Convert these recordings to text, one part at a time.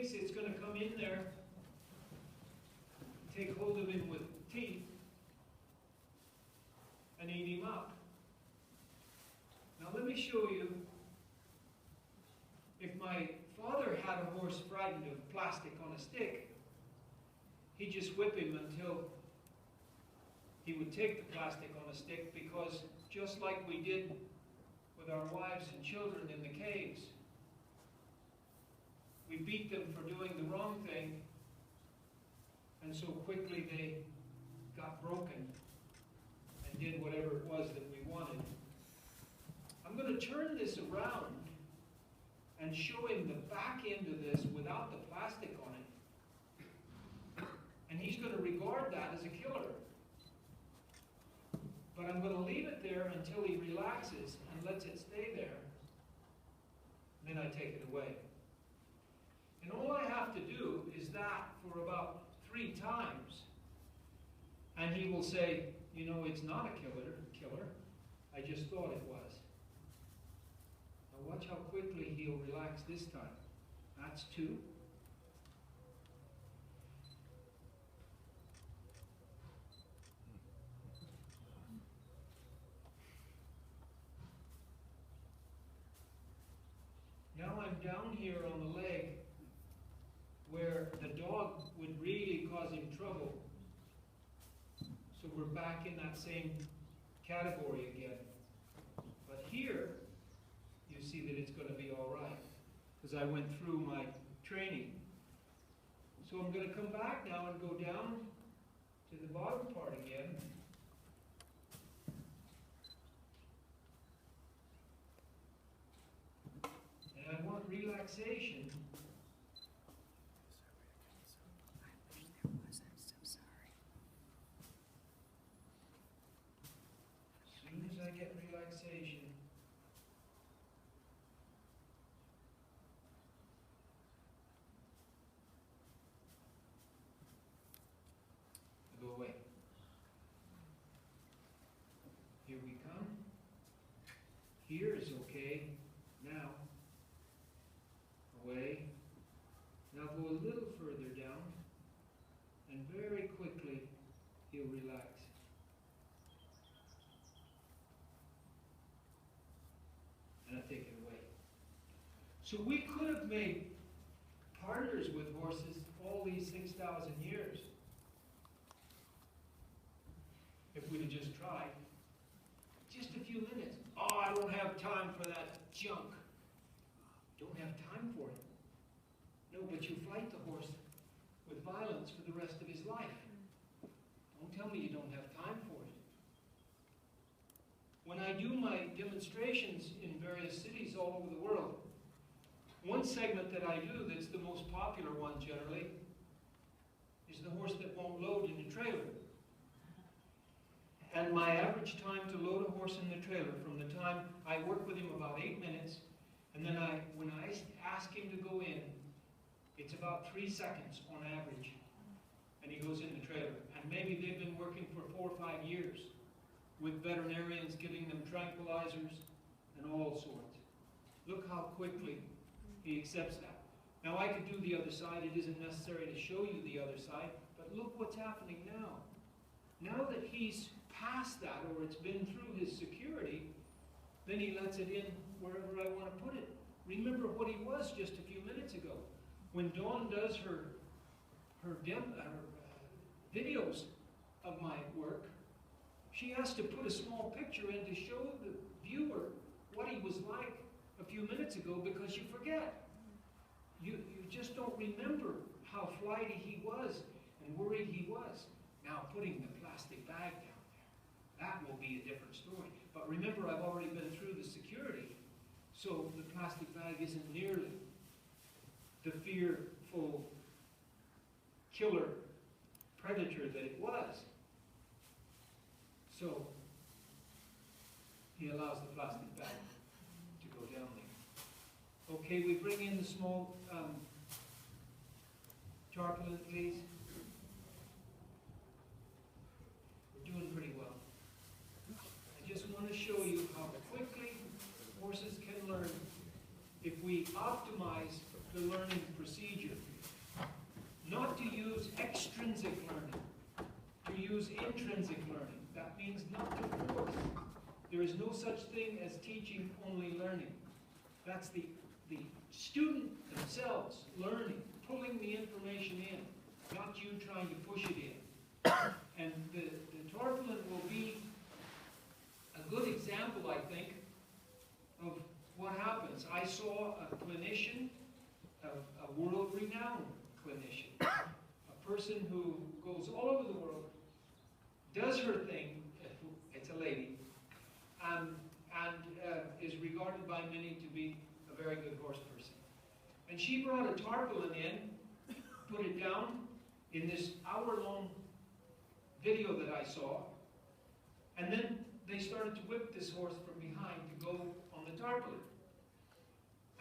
thinks it's going to come in there, take hold of him with teeth, and eat him up. Now let me show you, if my father had a horse frightened of plastic on a stick, he'd just whip him until he would take the plastic on a stick, because just like we did with our wives and children in the caves, we beat them for doing the wrong thing, and so quickly they got broken and did whatever it was that we wanted. I'm going to turn this around and show him the back end of this without the plastic on it. And he's going to regard that as a killer. But I'm going to leave it there until he relaxes and lets it stay there. Then I take it away. And all I have to do is that for about 3 times. And he will say, you know, it's not a killer. I just thought it was. Now watch how quickly he'll relax this time. That's 2. Now I'm down here on the leg where the dog would really cause him trouble. So we're back in that same category again. But here, you see that it's going to be all right, because I went through my training. So I'm going to come back now and go down to the bottom part again. And I want relaxation. As soon as I get relaxation, I go away. Here we come. Here is okay. Now, away. Now go a little further down, and very quickly he'll relax. And I take it away. So we could have made partners with horses all these 6,000 years if we'd have just tried. Just a few minutes. Oh, I don't have time for that junk. Don't have time for it. No, but you fight the horse with violence for the rest of his life. Don't tell me you don't have time for it. When I do my demonstrations in various cities all over the world, one segment that I do that's the most popular one generally is the horse that won't load in the trailer. And my average time to load a horse in the trailer, from the time I work with him about 8 minutes, and then when I ask him to go in, it's about 3 seconds on average, and he goes in the trailer. And maybe they've been working for 4 or 5 years with veterinarians giving them tranquilizers and all sorts. Look how quickly he accepts that. Now I could do the other side. It isn't necessary to show you the other side, but look what's happening now. Now that he's past that, or it's been through his security, then he lets it in wherever I want to put it. Remember what he was just a few minutes ago. When Dawn does her videos of my work, she has to put a small picture in to show the viewer what he was like a few minutes ago, because you forget. You just don't remember how flighty he was and worried he was. Now putting the plastic bag down there, that will be a different story. But remember, I've already been through the security, so the plastic bag isn't nearly the fearful killer predator that it was. So he allows the plastic bag to go down there. Okay, we bring in the small tarpaulin, please. We're doing pretty well. I just want to show you how quickly horses can learn if we optimize the learning procedure. use intrinsic learning. That means not to force. There is no such thing as teaching only learning. That's the student themselves learning, pulling the information in, not you trying to push it in. And the tarpaulin will be a good example, I think, of what happens. I saw a clinician, a world-renowned clinician, a person who goes all over the world, does her thing, it's a lady, and is regarded by many to be a very good horse person. And she brought a tarpaulin in, put it down in this hour-long video that I saw, and then they started to whip this horse from behind to go on the tarpaulin.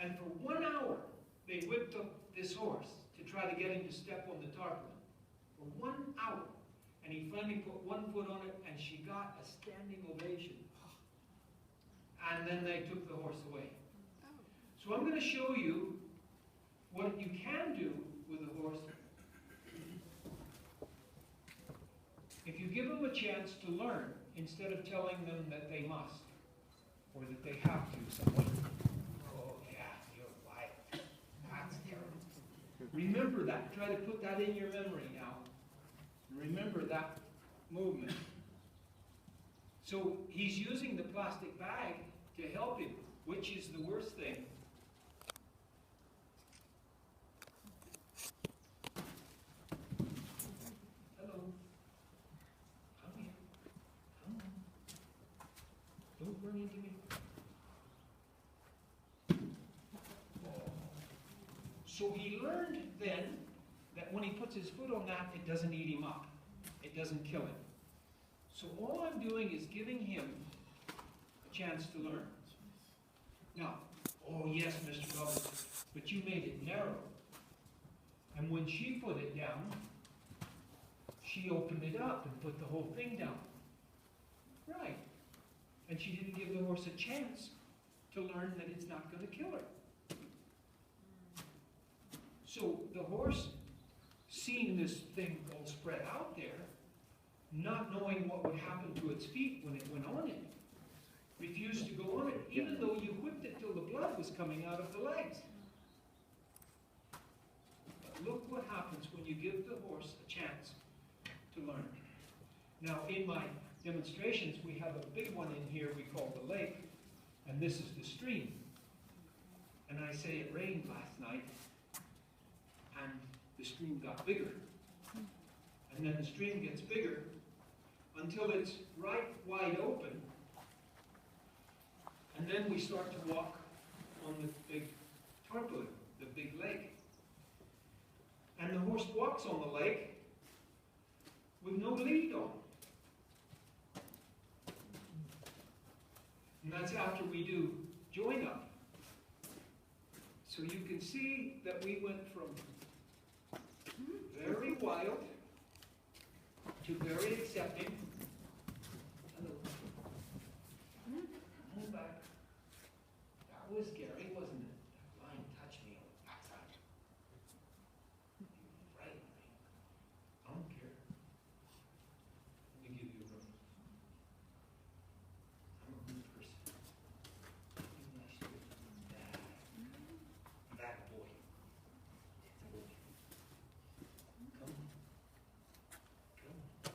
And for 1 hour, they whipped up this horse to try to get him to step on the tarpaulin. For 1 hour. And he finally put one foot on it, and she got a standing ovation. And then they took the horse away. So I'm going to show you what you can do with a horse if you give them a chance to learn instead of telling them that they must or that they have to. Someone, oh yeah, you're wild. That's terrible. Remember that. Try to put that in your memory now. Remember that movement. So he's using the plastic bag to help him, which is the worst thing. Hello. Come here. Come on. Don't run into me. So he learned then that when he puts his foot on that, it doesn't eat him up. It doesn't kill him. So all I'm doing is giving him a chance to learn. Now, oh yes, Mr. Roberts, but you made it narrow. And when she put it down, she opened it up and put the whole thing down. Right. And she didn't give the horse a chance to learn that it's not going to kill her. So the horse, seeing this thing all spread out there, not knowing what would happen to its feet when it went on it, refused to go on it, even though you whipped it till the blood was coming out of the legs. But look what happens when you give the horse a chance to learn. Now, in my demonstrations, we have a big one in here we call the lake, and this is the stream. And I say it rained last night, and the stream got bigger. And then the stream gets bigger until it's right wide open. And then we start to walk on the big tarpaulin, the big lake. And the horse walks on the lake with no lead on. And that's after we do join up. So you can see that we went from very wild to very accepting. Hello. Come back. That was scary, wasn't it? That lion touched me on the backside. You frightened me. I don't care. Let me give you a room. I'm a good person. Even I should bad. Bad boy. It's a boy. Come on. Come on.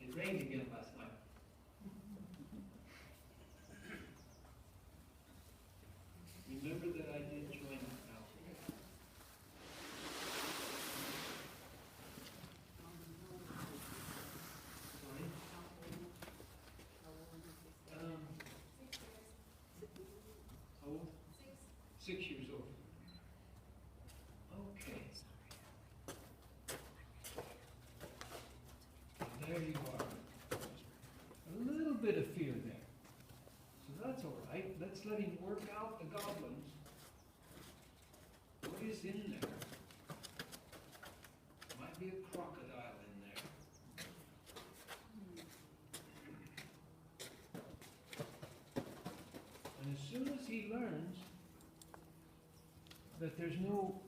It rained again last night. Remember that I did join up now. Sorry? How old? 6 years old. Okay. There you are. A little bit of fear there. So that's all right. Let's let him work out the goblins. What is in there? Might be a crocodile in there. And as soon as he learns that there's no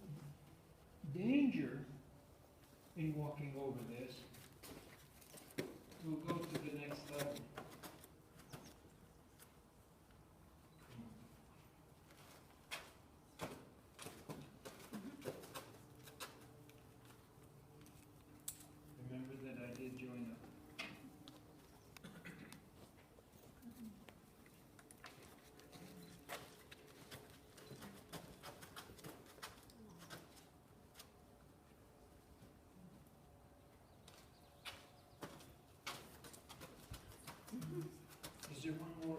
danger in walking over this, we'll go to the next level. Remember that I did join up. Is there one more